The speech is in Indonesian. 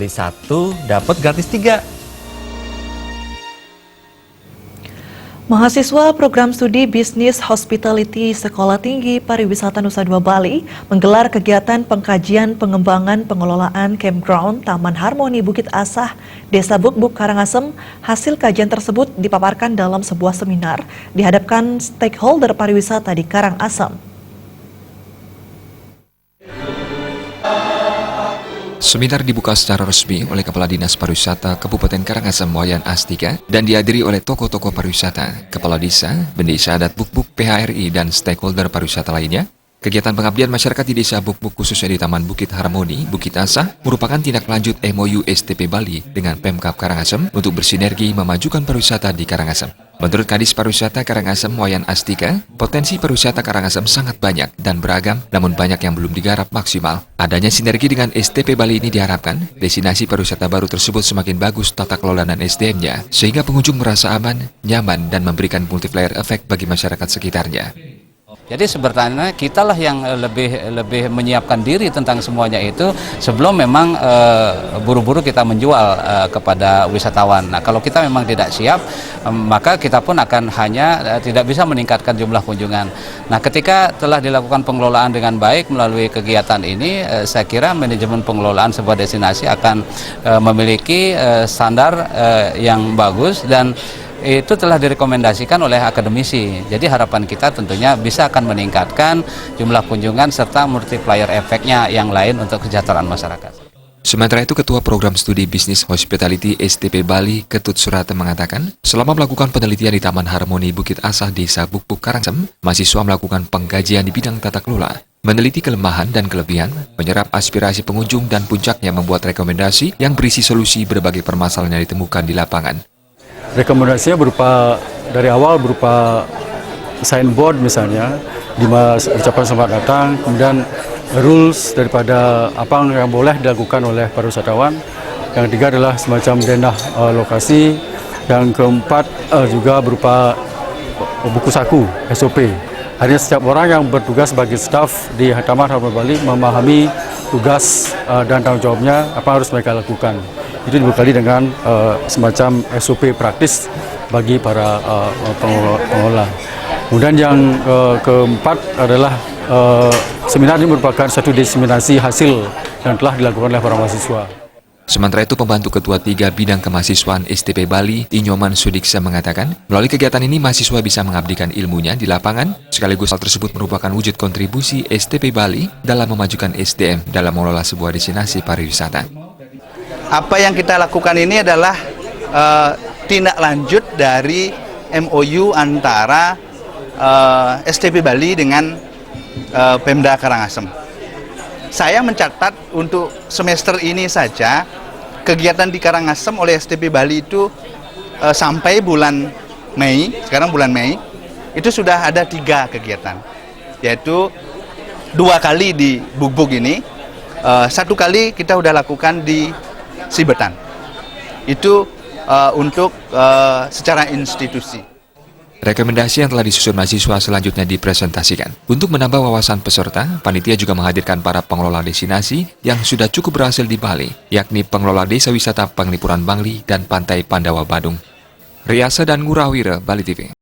beli satu, dapat gratis 3. Mahasiswa program studi Bisnis Hospitality Sekolah Tinggi Pariwisata Nusa Dua Bali menggelar kegiatan pengkajian pengembangan pengelolaan campground Taman Harmoni Bukit Asah, Desa Bukbuk, Karangasem. Hasil kajian tersebut dipaparkan dalam sebuah seminar dihadapkan stakeholder pariwisata di Karangasem. Seminar dibuka secara resmi oleh Kepala Dinas Pariwisata Kabupaten Karangasem Wayan Astika dan dihadiri oleh tokoh-tokoh pariwisata, kepala desa, bendesa adat Bukbuk, PHRI, dan stakeholder pariwisata lainnya. Kegiatan pengabdian masyarakat di Desa Bukbuk khususnya di Taman Bukit Harmoni, Bukit Asah merupakan tindak lanjut MOU STP Bali dengan Pemkab Karangasem untuk bersinergi memajukan pariwisata di Karangasem. Menurut Kadis Pariwisata Karangasem Wayan Astika, potensi pariwisata Karangasem sangat banyak dan beragam, namun banyak yang belum digarap maksimal. Adanya sinergi dengan STP Bali ini diharapkan destinasi pariwisata baru tersebut semakin bagus tata kelola dan SDM-nya, sehingga pengunjung merasa aman, nyaman, dan memberikan multiplier efek bagi masyarakat sekitarnya. Jadi sebenarnya kitalah yang lebih menyiapkan diri tentang semuanya itu sebelum memang buru-buru kita menjual kepada wisatawan. Nah, kalau kita memang tidak siap, maka kita pun akan hanya tidak bisa meningkatkan jumlah kunjungan. Nah, ketika telah dilakukan pengelolaan dengan baik melalui kegiatan ini, saya kira manajemen pengelolaan sebuah destinasi akan memiliki standar yang bagus dan itu telah direkomendasikan oleh akademisi. Jadi harapan kita tentunya bisa akan meningkatkan jumlah kunjungan serta multiplier efeknya yang lain untuk kesejahteraan masyarakat. Sementara itu, Ketua Program Studi Bisnis Hospitality STP Bali, Ketut Surate, mengatakan, selama melakukan penelitian di Taman Harmoni Bukit Asah, Desa Bukbuk, Karangasem, mahasiswa melakukan pengkajian di bidang tata kelola, meneliti kelemahan dan kelebihan, menyerap aspirasi pengunjung, dan puncaknya membuat rekomendasi yang berisi solusi berbagai permasalahan yang ditemukan di lapangan. Rekomendasinya dari awal berupa signboard misalnya, di ucapan selamat datang, kemudian rules daripada apa yang boleh dilakukan oleh para wisatawan. Yang ketiga adalah semacam denah lokasi. Yang keempat juga berupa buku saku SOP. Artinya setiap orang yang bertugas sebagai staf di Taman Harmoni Bali memahami tugas dan tanggung jawabnya, apa yang harus mereka lakukan. Itu dibekali dengan semacam SOP praktis bagi para pengelola. Kemudian yang keempat adalah seminar ini merupakan satu diseminasi hasil yang telah dilakukan oleh para mahasiswa. Sementara itu, Pembantu Ketua 3 Bidang Kemahasiswaan STP Bali, Inyoman Sudiksa, mengatakan, melalui kegiatan ini mahasiswa bisa mengabdikan ilmunya di lapangan, sekaligus hal tersebut merupakan wujud kontribusi STP Bali dalam memajukan SDM dalam mengelola sebuah destinasi pariwisata. Apa yang kita lakukan ini adalah tindak lanjut dari MOU antara STP Bali dengan Pemda Karangasem. Saya mencatat untuk semester ini saja kegiatan di Karangasem oleh STP Bali itu sampai bulan Mei, sekarang bulan Mei, itu sudah ada 3 kegiatan, yaitu 2 kali di Bukbuk ini, 1 kali kita sudah lakukan di Sibetan. Itu untuk secara institusi. Rekomendasi yang telah disusun mahasiswa selanjutnya dipresentasikan. Untuk menambah wawasan peserta, panitia juga menghadirkan para pengelola destinasi yang sudah cukup berhasil di Bali, yakni pengelola Desa Wisata Penglipuran Bangli dan Pantai Pandawa Badung. Riasa dan Ngurawira, Bali TV.